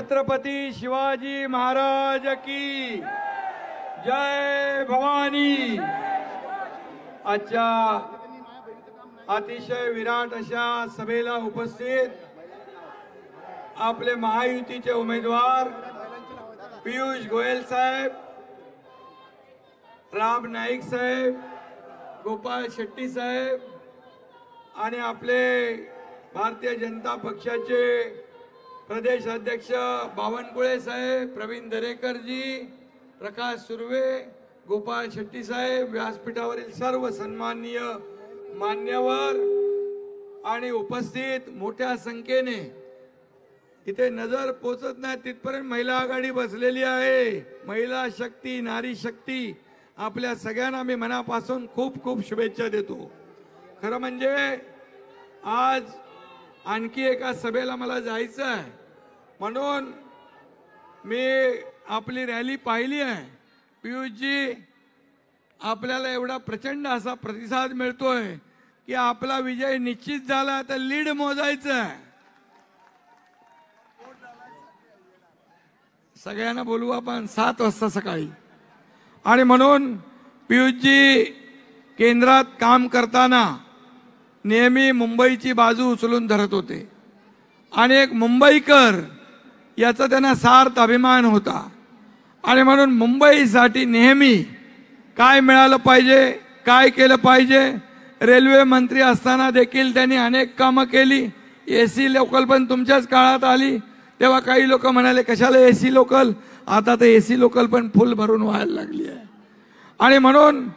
छत्रपती शिवाजी महाराज की जय भवानी। आजच्या अतिशय विराट अशा सभेला उपस्थित आपले महायुतीचे उमेदवार पीयूष गोयल साहेब, राम नाईक साहेब, गोपाळ शेट्टी साहेब आणि आपले भारतीय जनता पक्षाचे प्रदेश अध्यक्ष बावनकुळे साहेब, प्रवीण दरेकर जी, प्रकाश सुर्वे, गोपाळ शेट्टी साहेब, व्यासपीठावरील सर्व सन्माननीय मान्यवर आणि उपस्थित मोठ्या संख्येने इथे नजर पोचत नाही तिथपर्यंत महिला आघाडी बसलेली आहे। महिला शक्ती, नारी शक्ती, आपल्या सगळ्यांना मी मनापासून खूप खूप शुभेच्छा देतो। खरं म्हणजे आज आणखी एका सभेला मला जायचं आहे, म्हणून मी आपली रॅली पाहिली आहे। पीयूषजी, आपल्याला एवढा प्रचंड असा प्रतिसाद मिळतोय की आपला विजय निश्चित झाला, तर लीड मोजायचं आहे। सगळ्यांना बोलू आपण 7 वाजता सकाळी। आणि म्हणून पीयूषजी केंद्रात काम करताना नेहमी मुंबईची बाजू उचलून धरत होते आणि एक मुंबईकर याचा त्यांना सार्थ अभिमान होता। आणि म्हणून मुंबईसाठी नेहमी काय मिळालं पाहिजे, काय केलं पाहिजे, रेल्वे मंत्री असताना देखील त्यांनी अनेक कामं केली। एसी लोकल पण तुमच्याच काळात आली, तेव्हा काही लोक म्हणाले कशाला एसी लोकल, आता तर एसी लोकल पण फुल भरून व्हायला लागली आहे। आणि म्हणून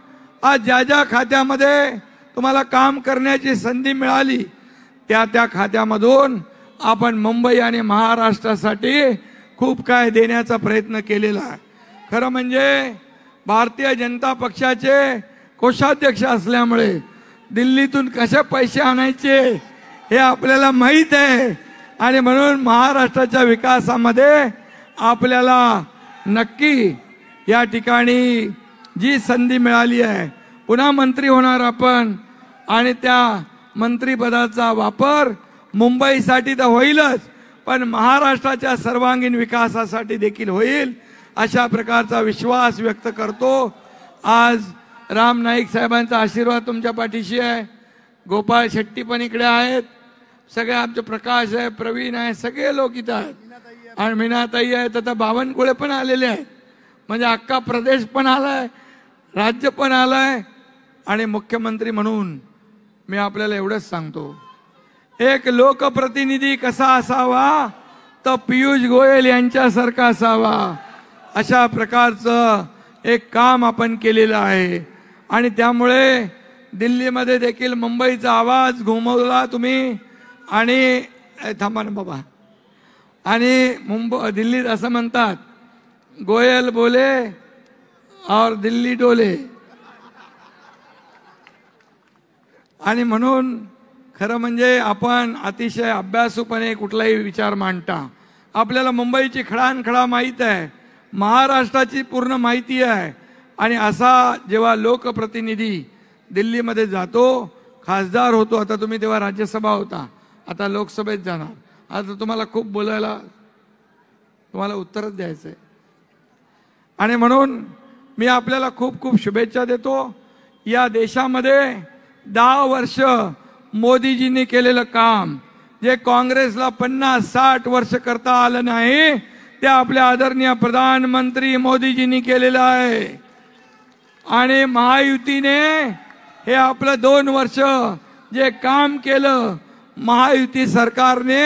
आज ज्या ज्या खात्यामध्ये तुम्हाला काम करण्याची संधी मिळाली त्या खात्यामधून आपण मुंबई आणि महाराष्ट्रासाठी खूप काय देण्याचा प्रयत्न केलेला आहे। खरं म्हणजे भारतीय जनता पक्षाचे कोषाध्यक्ष असल्यामुळे दिल्लीतून कसे पैसे आणायचे हे आपल्याला माहीत आहे। आणि म्हणून महाराष्ट्राच्या विकासामध्ये आपल्याला नक्की या ठिकाणी जी संधी मिळाली आहे, पुन्हा मंत्री होणार आपण आणि त्या मंत्रिपदाचा वापर मुंबईसाठी तर होईलच, पण महाराष्ट्राच्या सर्वांगीण विकासासाठी देखील होईल, अशा प्रकारचा विश्वास व्यक्त करतो। आज राम नाईक साहेबांचा आशीर्वाद तुमच्या पाठीशी आहे, गोपाळ शेट्टी पण इकडे आहेत, सगळे आमचे प्रकाश आहे, प्रवीण आहे, सगळे लोक इथं आहेत आणि मीनाताई आहेत, आता बावनकुळे पण आलेले आहेत। म्हणजे अख्खा प्रदेश पण आलाय, राज्य पण आलाय। आणि मुख्यमंत्री म्हणून मी आपल्याला एवढंच सांगतो, एक लोकप्रतिनिधी कसा असावा तर पीयूष गोयल यांच्यासारखा असावा, अशा प्रकारचं एक काम आपण केलेलं आहे। आणि त्यामुळे दिल्लीमध्ये देखील मुंबईचा आवाज घुमवला तुम्ही। आणि थांबा ना बाबा, आणि दिल्लीत असं म्हणतात, गोयल बोले और दिल्ली डोले। आणि म्हणून खरं म्हणजे आपण अतिशय अभ्यासूपणे कुठलाही विचार मांडता, आपल्याला मुंबईची खडानखडा माहीत आहे, महाराष्ट्राची पूर्ण माहिती आहे। आणि असा जेव्हा लोकप्रतिनिधी दिल्लीमध्ये जातो, खासदार होतो, आता तुम्ही तेव्हा राज्यसभा होता, आता लोकसभेत जाणार, आता तुम्हाला खूप बोलायला, तुम्हाला उत्तरच द्यायचं आहे। आणि म्हणून मी आपल्याला खूप खूप शुभेच्छा देतो। या देशामध्ये 10 वर्ष मोदीजींनी केलेलं काम, जे काँग्रेसला 50-60 वर्ष करता आलं नाही, ते आपल्या आदरणीय प्रधानमंत्री मोदीजींनी केलेलं आहे। आणि महायुतीने हे आपलं 2 वर्ष जे काम केलं, महायुती सरकारने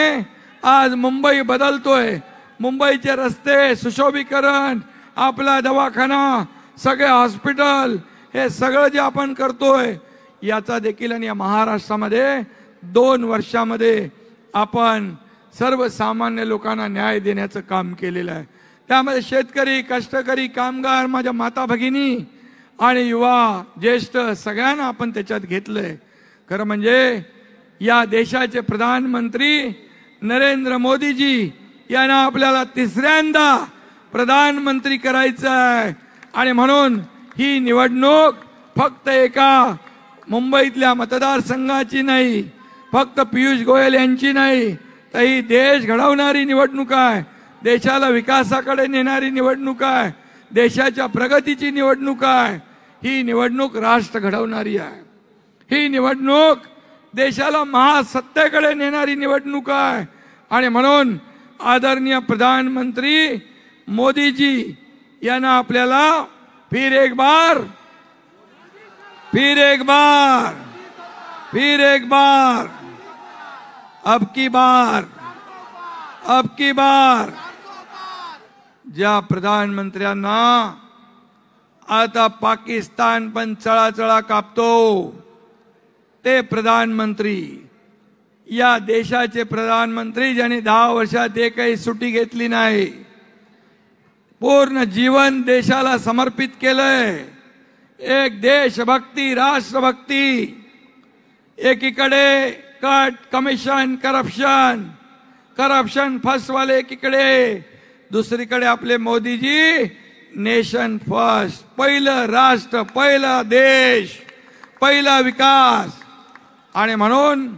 आज मुंबई बदलतोय, मुंबईचे रस्ते सुशोभीकरण, आपला दवाखाना, सगळे हॉस्पिटल, हे सगळं जे आपण करतोय याचा देखील आणि या महाराष्ट्रामध्ये 2 वर्षामध्ये आपण सर्वसामान्य लोकांना न्याय देण्याचं काम केलेलं आहे। त्यामध्ये शेतकरी, कष्टकरी, कामगार, माझ्या माता भगिनी आणि युवा, ज्येष्ठ सगळ्यांना आपण त्याच्यात घेतलंय। खरं म्हणजे या देशाचे प्रधानमंत्री नरेंद्र मोदीजी यांना आपल्याला 3ऱ्यांदा प्रधानमंत्री करायचं आहे। आणि म्हणून ही निवडणूक फक्त एका मुंबईतल्या मतदारसंघाची नाही, फक्त पीयूष गोयल यांची नाही, तर ही देश घडवणारी निवडणूक आहे। देशाला विकासाकडे नेणारी निवडणूक आहे, देशाच्या प्रगतीची निवडणूक आहे। ही निवडणूक राष्ट्र घडवणारी आहे, ही निवडणूक देशाला महासत्तेकडे नेणारी निवडणूक आहे। आणि म्हणून आदरणीय प्रधानमंत्री मोदी जी यांना आपल्याला फिर एक बार अब की बार ज्या प्रधानमंत्र्यांना आता पाकिस्तान पण चळाचळा कापतो, ते प्रधानमंत्री, या देशाचे प्रधानमंत्री ज्यांनी 10 वर्षात एकही सुट्टी घेतली नाही, पूर्ण जीवन देशाला समर्पित केलंय। एक देशभक्ती, राष्ट्रभक्ती, एकीकडे कट, कमिशन, करप्शन फसवाले एकीकडे, दुसरीकडे आपले मोदीजी नेशन फर्स्ट, पहिलं राष्ट्र, पहिला देश, पहिला विकास। आणि म्हणून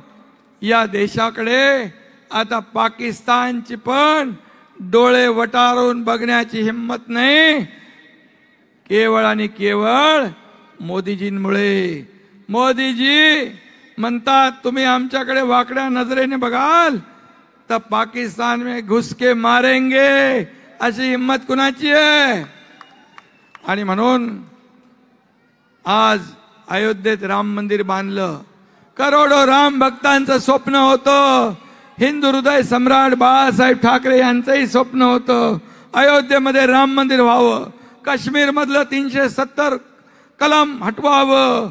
या देशाकडे आता पाकिस्तानची पण डोळे वटारून बघण्याची हिम्मत नाही, केवळ आणि केवळ मोदीजींमुळे। मोदीजी म्हणतात तुम्ही आमच्याकडे वाकड्या नजरेने बघाल तर पाकिस्तान में घुस के मारेंगे, अशी हिम्मत कुणाची आहे? आणि म्हणून आज अयोध्येत राम मंदिर बांधलं, करोडो राम भक्तांचं स्वप्न होतं, हिंदू हृदय सम्राट बाळासाहेब ठाकरे यांचंही स्वप्न होतं अयोध्येमध्ये राम मंदिर व्हावं, काश्मीर मधलं 370 कलम हटवावं।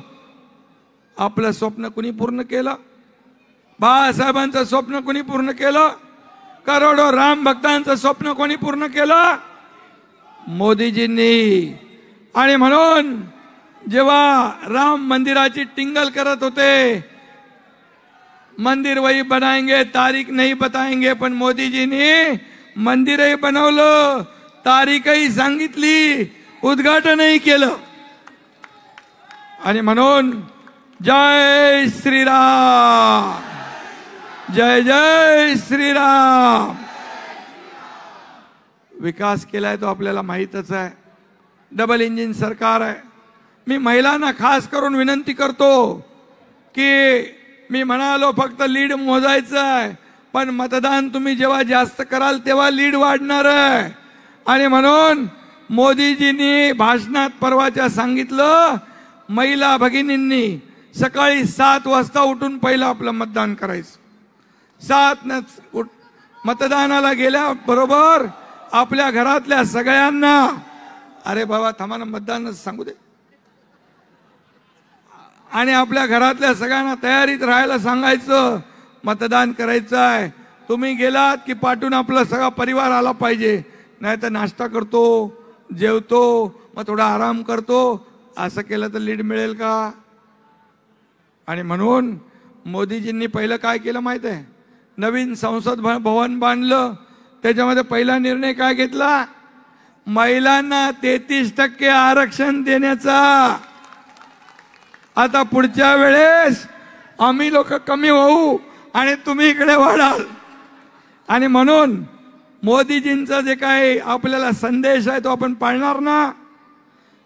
आपलं स्वप्न कुणी पूर्ण केलं? बाळासाहेबांचं स्वप्न कुणी पूर्ण केलं? करोडो राम भक्तांचं स्वप्न कोणी पूर्ण केलं? मोदीजींनी। आणि म्हणून जेव्हा राम मंदिराची टिंगल करत होते, मंदिर वही बनाएंगे, तारीख नहीं बताएंगे, पण मोदीजींनी मंदिरही बनवलं, तारीखही सांगितली, उद्घाटनही केलं। आणि म्हणून जय श्रीराम, जय जय श्रीराम। विकास केलाय तो आपल्याला माहीतच आहे, डबल इंजिन सरकार आहे। मी महिलांना खास करून विनंती करतो की मी म्हणालो फक्त लीड मोजायचं आहे, पण मतदान तुम्ही जेव्हा जास्त कराल तेव्हा लीड वाढणार आहे। आणि म्हणून मोदीजींनी भाषणात परवाच्या सांगितलं, महिला भगिनींनी सकाळी 7 वाजता उठून पहिलं आपलं मतदान करायचं। 7 मतदानाला गेल्याबरोबर आपल्या घरातल्या सगळ्यांना, अरे बाबा थांबा ना, मतदान सांगू दे, आणि आपल्या घरातल्या सगळ्यांना तयारीत राहायला सांगायचं, मतदान करायचं आहे। तुम्ही गेलात की पाठून आपला सगळा परिवार आला पाहिजे, नाहीतर नाश्ता करतो, जेवतो, मग थोडा आराम करतो, असं केलं तर लीड मिळेल का? आणि म्हणून मोदीजींनी पहिलं काय केलं माहित आहे? नवीन संसद भवन बांधलं, त्याच्यामध्ये पहिला निर्णय काय घेतला? महिलांना 33% आरक्षण देण्याचा। आता पुढच्या वेळेस आम्ही लोक कमी होऊ आणि तुम्ही इकडे वाढाल। आणि म्हणून मोदीजींचा जे काही आपल्याला संदेश आहे तो आपण पाळणार ना।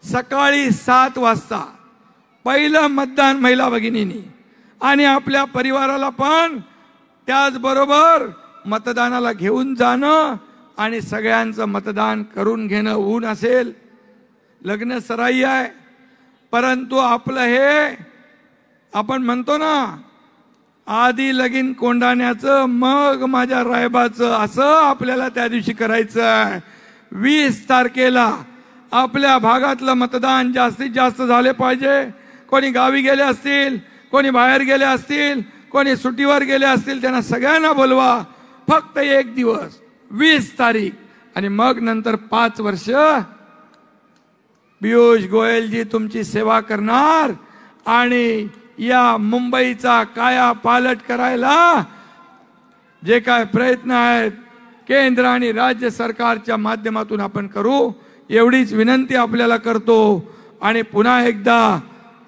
सकाळी 7 वाजता पहिलं मतदान महिला भगिनींनी, आणि आपल्या परिवाराला पण त्याचबरोबर मतदानाला घेऊन जाणं आणि सगळ्यांचं मतदान करून घेणं। ऊन असेल, लग्न सराई आहे, परंतु आपलं हे आपण म्हणतो ना, आधी लगीन कोंडाण्याचं मग माझ्या रायबाचं, असं आपल्याला त्या दिवशी करायचं आहे। 20 तारखेला आपल्या भागातलं मतदान जास्तीत जास्त झाले पाहिजे। कोणी गावी गेले असतील, कोणी बाहेर गेले असतील, कोणी सुट्टीवर गेले असतील, त्यांना सगळ्यांना बोलवा। फक्त एक दिवस 20 तारीख, आणि मग नंतर 5 वर्ष पियुष गोयलजी तुमची सेवा करणार आणि या मुंबईचा काया पालट करायला जे काय प्रयत्न आहेत केंद्र आणि राज्य सरकारच्या माध्यमातून आपण करू, एवढीच विनंती आपल्याला करतो। आणि पुन्हा एकदा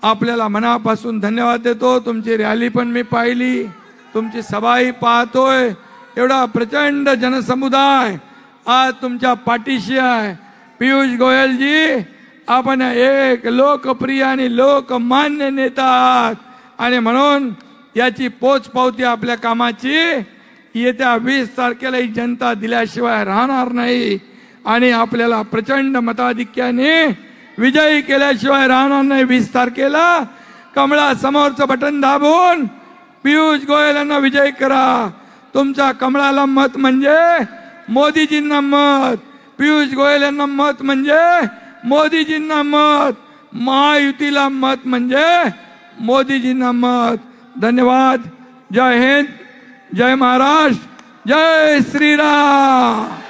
आपल्याला मनापासून धन्यवाद देतो। तुमची रॅली पण मी पाहिली, तुमची सभाही पाहतोय, एवढा प्रचंड जनसमुदाय आज तुमच्या पाठीशी आहे. पियुष गोयल जी, आपण एक लोकप्रिय आणि लोकमान्य नेता आहात आणि म्हणून याची पोचपावती आपल्या कामाची येत्या 20 तारखेला ही जनता दिल्याशिवाय राहणार नाही आणि आपल्याला प्रचंड मताधिक्याने विजयी केल्याशिवाय राहणार नाही. 20 तारखेला कमळा समोरचं बटन दाबून पियुष गोयल यांना विजयी करा. तुमच्या कमळाला मत म्हणजे मोदीजींना मत, पियुष गोयल यांना मत म्हणजे मोदीजींना मत, महायुतीला मत म्हणजे मोदीजींना मत. धन्यवाद. जय हिंद, जय महाराष्ट्र, जय श्रीराम.